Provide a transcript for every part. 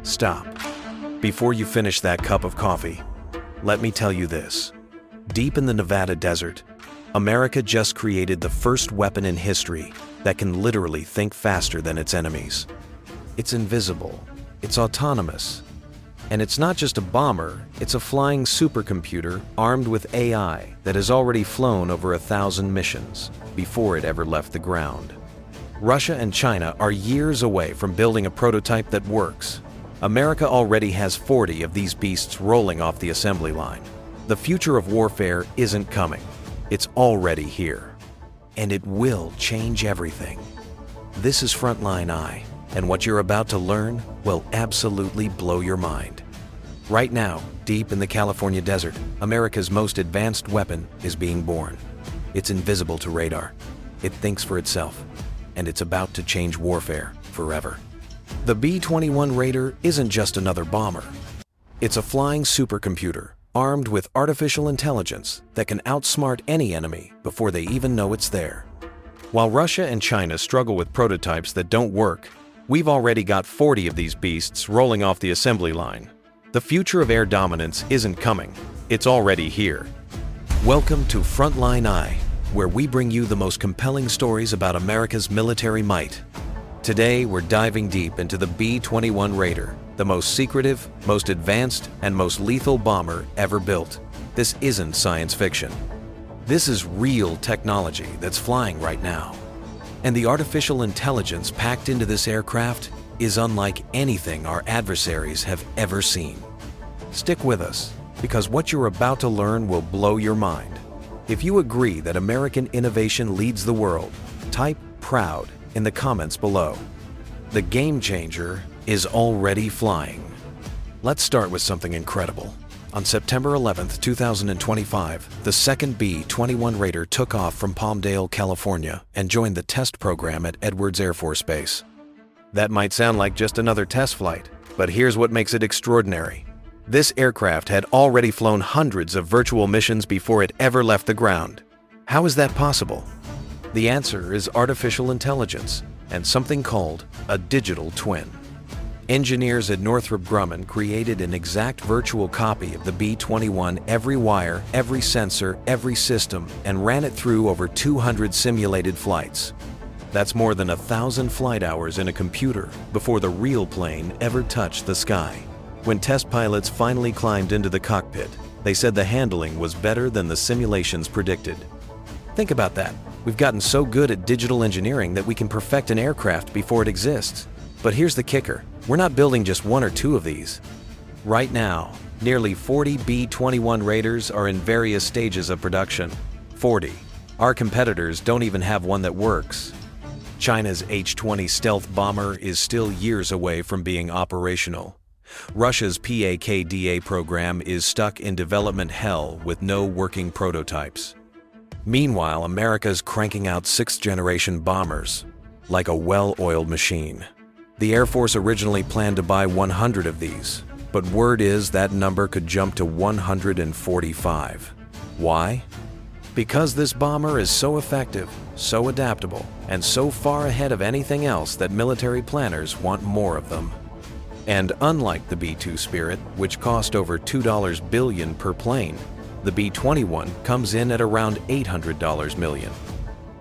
Stop. Before you finish that cup of coffee, let me tell you this. Deep in the Nevada desert, America just created the first weapon in history that can literally think faster than its enemies. It's invisible, it's autonomous, and it's not just a bomber, it's a flying supercomputer armed with AI that has already flown over 1,000 missions before it ever left the ground. Russia and China are years away from building a prototype that works. America already has 40 of these beasts rolling off the assembly line. The future of warfare isn't coming. It's already here. And it will change everything. This is Frontline Eye, and what you're about to learn will absolutely blow your mind. Right now, deep in the California desert, America's most advanced weapon is being born. It's invisible to radar. It thinks for itself, and it's about to change warfare forever. The B-21 Raider isn't just another bomber. It's a flying supercomputer armed with artificial intelligence that can outsmart any enemy before they even know it's there. While Russia and China struggle with prototypes that don't work, we've already got 40 of these beasts rolling off the assembly line. The future of air dominance isn't coming, it's already here. Welcome to Frontline Eye, where we bring you the most compelling stories about America's military might. Today, we're diving deep into the B-21 Raider, the most secretive, most advanced, and most lethal bomber ever built. This isn't science fiction. This is real technology that's flying right now. And the artificial intelligence packed into this aircraft is unlike anything our adversaries have ever seen. Stick with us, because what you're about to learn will blow your mind. If you agree that American innovation leads the world, type "proud" in the comments below. The game changer is already flying. Let's start with something incredible. On September 11th, 2025, the second B-21 Raider took off from Palmdale, California, and joined the test program at Edwards Air Force Base. That might sound like just another test flight, but here's what makes it extraordinary. This aircraft had already flown hundreds of virtual missions before it ever left the ground. How is that possible? The answer is artificial intelligence and something called a digital twin. Engineers at Northrop Grumman created an exact virtual copy of the B-21, every wire, every sensor, every system, and ran it through over 200 simulated flights. That's more than 1,000 flight hours in a computer before the real plane ever touched the sky. When test pilots finally climbed into the cockpit, they said the handling was better than the simulations predicted. Think about that. We've gotten so good at digital engineering that we can perfect an aircraft before it exists. But here's the kicker. We're not building just one or two of these. Right now, nearly 40 B-21 Raiders are in various stages of production. 40. Our competitors don't even have one that works. China's H-20 stealth bomber is still years away from being operational. Russia's PAK-DA program is stuck in development hell with no working prototypes. Meanwhile, America's cranking out sixth-generation bombers, like a well-oiled machine. The Air Force originally planned to buy 100 of these, but word is that number could jump to 145. Why? Because this bomber is so effective, so adaptable, and so far ahead of anything else that military planners want more of them. And unlike the B-2 Spirit, which cost over $2 billion per plane, the B-21 comes in at around $800 million.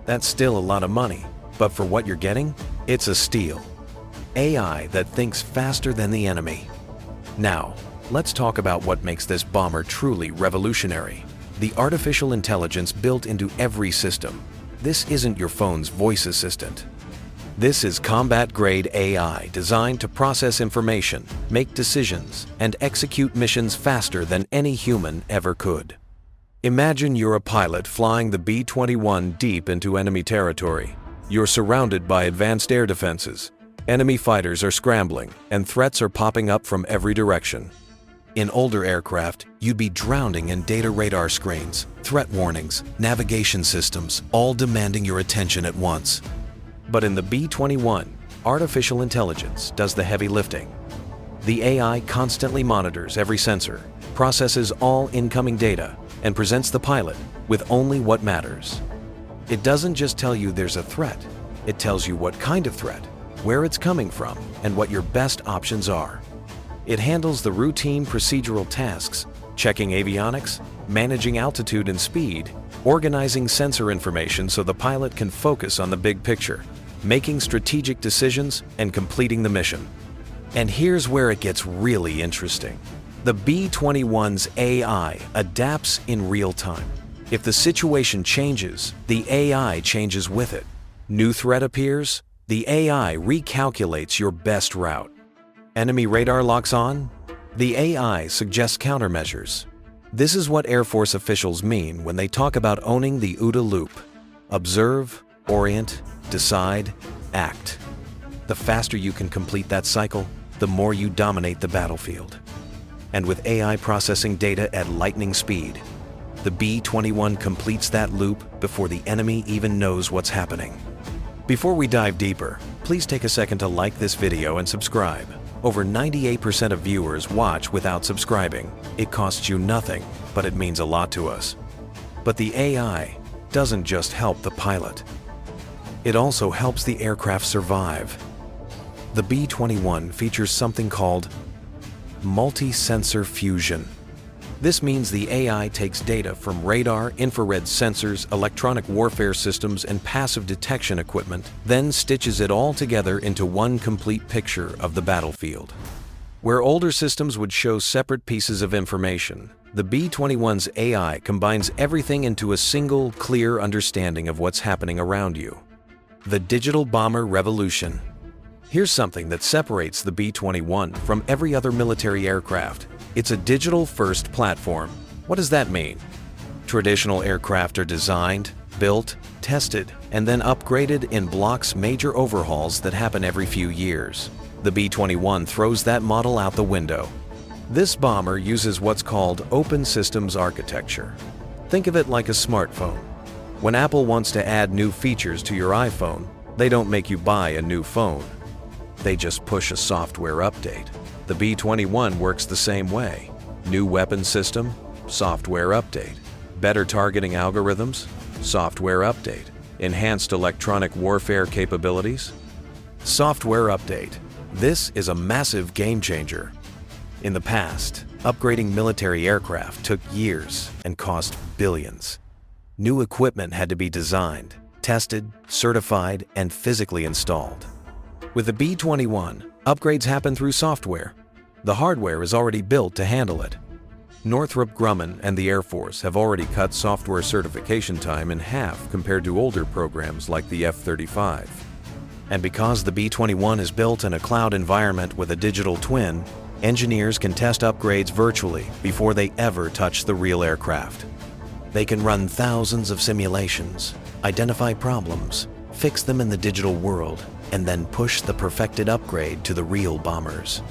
That's still a lot of money, but for what you're getting, it's a steal. AI that thinks faster than the enemy. Now, let's talk about what makes this bomber truly revolutionary. The artificial intelligence built into every system. This isn't your phone's voice assistant. This is combat-grade AI designed to process information, make decisions, and execute missions faster than any human ever could. Imagine you're a pilot flying the B-21 deep into enemy territory. You're surrounded by advanced air defenses. Enemy fighters are scrambling, and threats are popping up from every direction. In older aircraft, you'd be drowning in data radar screens, threat warnings, navigation systems, all demanding your attention at once. But in the B-21, artificial intelligence does the heavy lifting. The AI constantly monitors every sensor, processes all incoming data, and presents the pilot with only what matters. It doesn't just tell you there's a threat, it tells you what kind of threat, where it's coming from, and what your best options are. It handles the routine procedural tasks, checking avionics, managing altitude and speed, organizing sensor information so the pilot can focus on the big picture, making strategic decisions, and completing the mission. And here's where it gets really interesting. The B-21's AI adapts in real time. If the situation changes, the AI changes with it. New threat appears, the AI recalculates your best route. Enemy radar locks on, the AI suggests countermeasures. This is what Air Force officials mean when they talk about owning the OODA loop. Observe, orient, decide, act. The faster you can complete that cycle, the more you dominate the battlefield. And with AI processing data at lightning speed, the B-21 completes that loop before the enemy even knows what's happening. Before we dive deeper, please take a second to like this video and subscribe. Over 98% of viewers watch without subscribing. It costs you nothing, but it means a lot to us. But the AI doesn't just help the pilot. It also helps the aircraft survive. The B-21 features something called multi-sensor fusion. This means the AI takes data from radar, infrared sensors, electronic warfare systems, and passive detection equipment, then stitches it all together into one complete picture of the battlefield. Where older systems would show separate pieces of information, the B-21's AI combines everything into a single, clear understanding of what's happening around you. The digital bomber revolution. Here's something that separates the B-21 from every other military aircraft. It's a digital-first platform. What does that mean? Traditional aircraft are designed, built, tested, and then upgraded in blocks major overhauls that happen every few years. The B-21 throws that model out the window. This bomber uses what's called open systems architecture. Think of it like a smartphone. When Apple wants to add new features to your iPhone, they don't make you buy a new phone. They just push a software update. The B-21 works the same way. New weapon system, software update. Better targeting algorithms, software update. Enhanced electronic warfare capabilities, software update. This is a massive game changer. In the past, upgrading military aircraft took years and cost billions. New equipment had to be designed, tested, certified, and physically installed. With the B-21, upgrades happen through software. The hardware is already built to handle it. Northrop Grumman and the Air Force have already cut software certification time in half compared to older programs like the F-35. And because the B-21 is built in a cloud environment with a digital twin, engineers can test upgrades virtually before they ever touch the real aircraft. They can run thousands of simulations, identify problems, fix them in the digital world, and then push the perfected upgrade to the real bombers.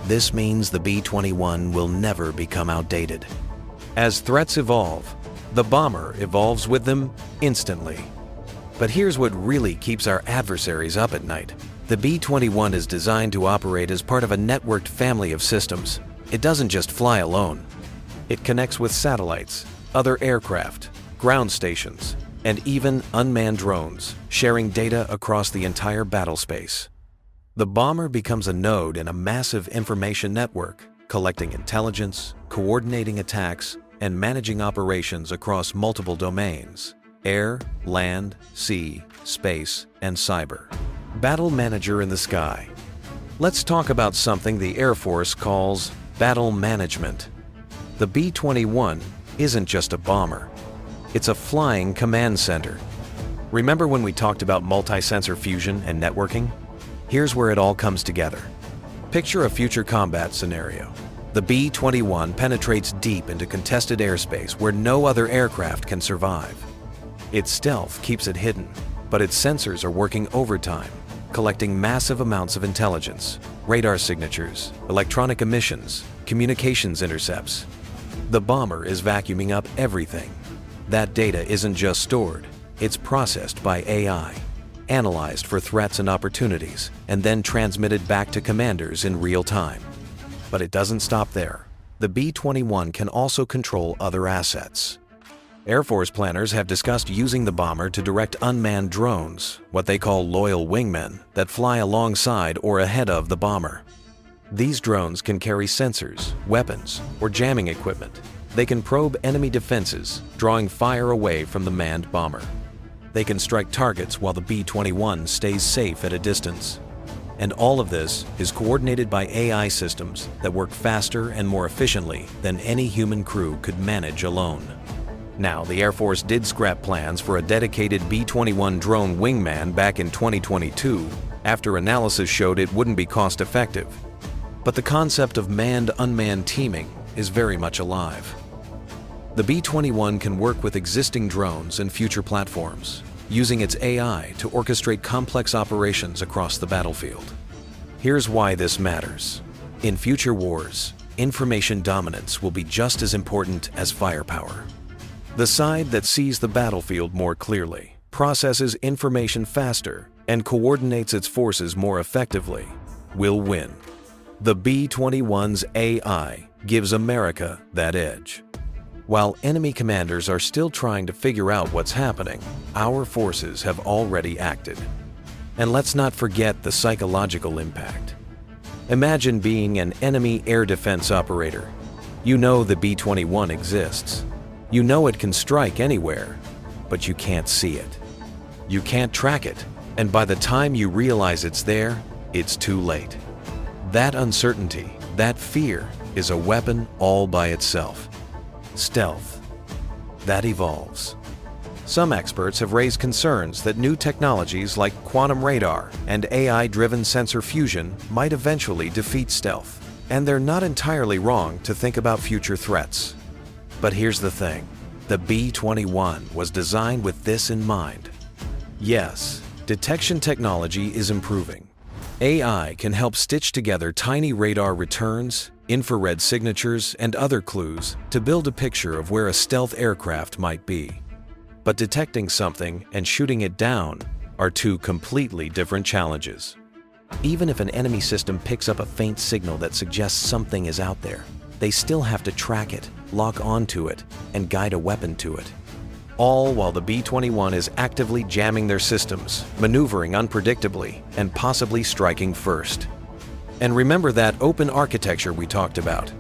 This means the B-21 will never become outdated. As threats evolve, the bomber evolves with them instantly. But here's what really keeps our adversaries up at night. The B-21 is designed to operate as part of a networked family of systems. It doesn't just fly alone. It connects with satellites, other aircraft, ground stations, and even unmanned drones, sharing data across the entire battle space. The bomber becomes a node in a massive information network, collecting intelligence, coordinating attacks, and managing operations across multiple domains: air, land, sea, space, and cyber. Battle manager in the sky. Let's talk about something the Air Force calls battle management. The B-21 isn't just a bomber. It's a flying command center. Remember when we talked about multi-sensor fusion and networking? Here's where it all comes together. Picture a future combat scenario. The B-21 penetrates deep into contested airspace where no other aircraft can survive. Its stealth keeps it hidden, but its sensors are working overtime, collecting massive amounts of intelligence, radar signatures, electronic emissions, communications intercepts. The bomber is vacuuming up everything. That data isn't just stored, it's processed by AI, analyzed for threats and opportunities, and then transmitted back to commanders in real time. But it doesn't stop there. The B-21 can also control other assets. Air Force planners have discussed using the bomber to direct unmanned drones, what they call loyal wingmen, that fly alongside or ahead of the bomber. These drones can carry sensors, weapons, or jamming equipment. They can probe enemy defenses, drawing fire away from the manned bomber. They can strike targets while the B-21 stays safe at a distance. And all of this is coordinated by AI systems that work faster and more efficiently than any human crew could manage alone. Now, the Air Force did scrap plans for a dedicated B-21 drone wingman back in 2022 after analysis showed it wouldn't be cost-effective. But the concept of manned-unmanned teaming is very much alive. The B-21 can work with existing drones and future platforms, using its AI to orchestrate complex operations across the battlefield. Here's why this matters. In future wars, information dominance will be just as important as firepower. The side that sees the battlefield more clearly, processes information faster, and coordinates its forces more effectively will win. The B-21's AI gives America that edge. While enemy commanders are still trying to figure out what's happening, our forces have already acted. And let's not forget the psychological impact. Imagine being an enemy air defense operator. You know the B-21 exists. You know it can strike anywhere, but you can't see it. You can't track it, and by the time you realize it's there, it's too late. That uncertainty, that fear, is a weapon all by itself. Stealth. That evolves. Some experts have raised concerns that new technologies like quantum radar and AI-driven sensor fusion might eventually defeat stealth. And they're not entirely wrong to think about future threats. But here's the thing. The B-21 was designed with this in mind. Yes, detection technology is improving. AI can help stitch together tiny radar returns, infrared signatures, and other clues to build a picture of where a stealth aircraft might be. But detecting something and shooting it down are two completely different challenges. Even if an enemy system picks up a faint signal that suggests something is out there, they still have to track it, lock onto it, and guide a weapon to it. All while the B-21 is actively jamming their systems, maneuvering unpredictably, and possibly striking first. And remember that open architecture we talked about.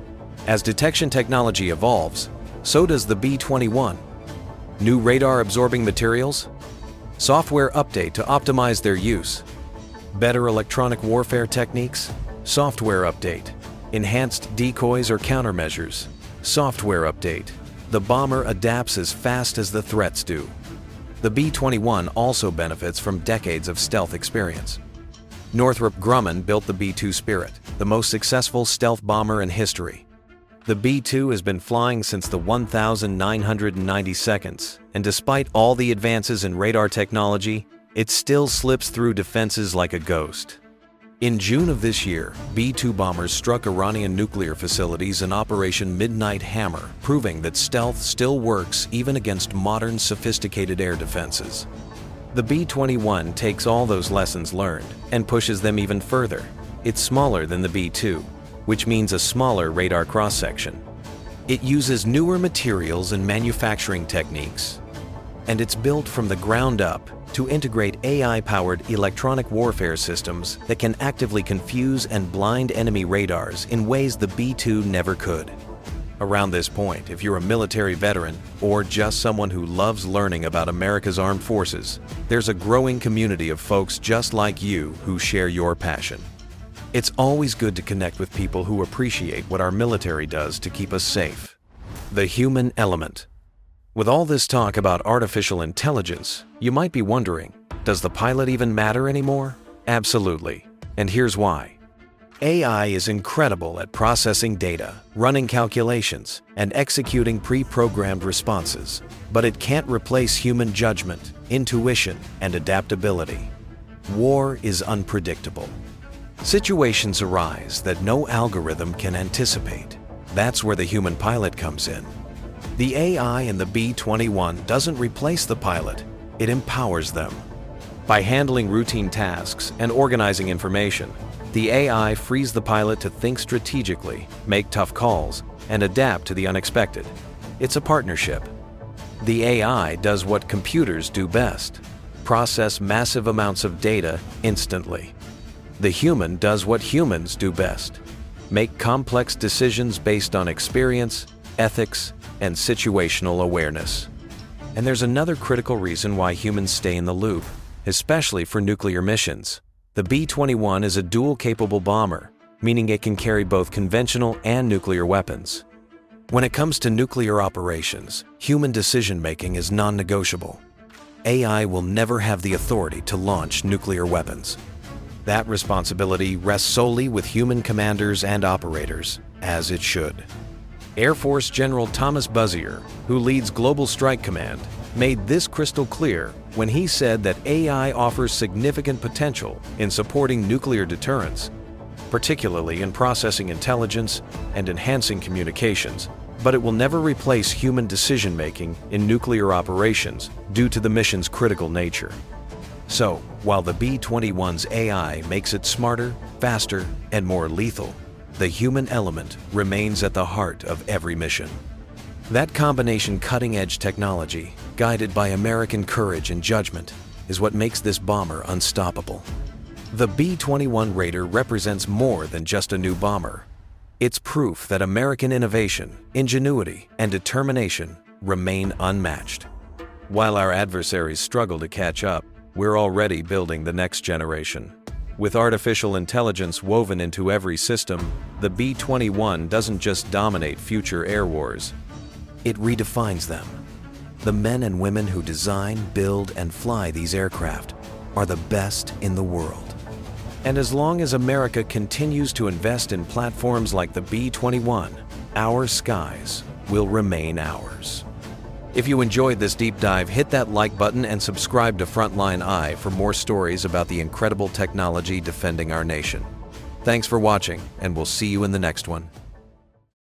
As detection technology evolves, so does the B-21. New radar-absorbing materials, software update to optimize their use, better electronic warfare techniques, software update, enhanced decoys or countermeasures, software update. The bomber adapts as fast as the threats do. The B-21 also benefits from decades of stealth experience. Northrop Grumman built the B-2 Spirit, the most successful stealth bomber in history. The B-2 has been flying since the 1,990 seconds, and despite all the advances in radar technology, it still slips through defenses like a ghost. In June of this year, B-2 bombers struck Iranian nuclear facilities in Operation Midnight Hammer, proving that stealth still works even against modern, sophisticated air defenses. The B-21 takes all those lessons learned and pushes them even further. It's smaller than the B-2, which means a smaller radar cross-section. It uses newer materials and manufacturing techniques, and it's built from the ground up to integrate AI-powered electronic warfare systems that can actively confuse and blind enemy radars in ways the B-2 never could. Around this point, if you're a military veteran or just someone who loves learning about America's armed forces, there's a growing community of folks just like you who share your passion. It's always good to connect with people who appreciate what our military does to keep us safe. The human element. With all this talk about artificial intelligence, you might be wondering, does the pilot even matter anymore? Absolutely. And here's why. AI is incredible at processing data, running calculations, and executing pre-programmed responses, but it can't replace human judgment, intuition, and adaptability. War is unpredictable. Situations arise that no algorithm can anticipate. That's where the human pilot comes in. The AI in the B-21 doesn't replace the pilot, it empowers them. By handling routine tasks and organizing information, the AI frees the pilot to think strategically, make tough calls, and adapt to the unexpected. It's a partnership. The AI does what computers do best: process massive amounts of data instantly. The human does what humans do best: make complex decisions based on experience, ethics, and situational awareness. And there's another critical reason why humans stay in the loop, especially for nuclear missions. The B-21 is a dual-capable bomber, meaning it can carry both conventional and nuclear weapons. When it comes to nuclear operations, human decision-making is non-negotiable. AI will never have the authority to launch nuclear weapons. That responsibility rests solely with human commanders and operators, as it should. Air Force General Thomas Buzzier, who leads Global Strike Command, made this crystal clear when he said that AI offers significant potential in supporting nuclear deterrence, particularly in processing intelligence and enhancing communications, but it will never replace human decision-making in nuclear operations due to the mission's critical nature. So, while the B-21's AI makes it smarter, faster, and more lethal, the human element remains at the heart of every mission. That combination cutting-edge technology, guided by American courage and judgment, is what makes this bomber unstoppable. The B-21 Raider represents more than just a new bomber. It's proof that American innovation, ingenuity, and determination remain unmatched. While our adversaries struggle to catch up, we're already building the next generation. With artificial intelligence woven into every system, the B-21 doesn't just dominate future air wars. It redefines them. The men and women who design, build, and fly these aircraft are the best in the world. And as long as America continues to invest in platforms like the B-21, our skies will remain ours. If you enjoyed this deep dive, hit that like button and subscribe to Frontline Eye for more stories about the incredible technology defending our nation. Thanks for watching, and we'll see you in the next one.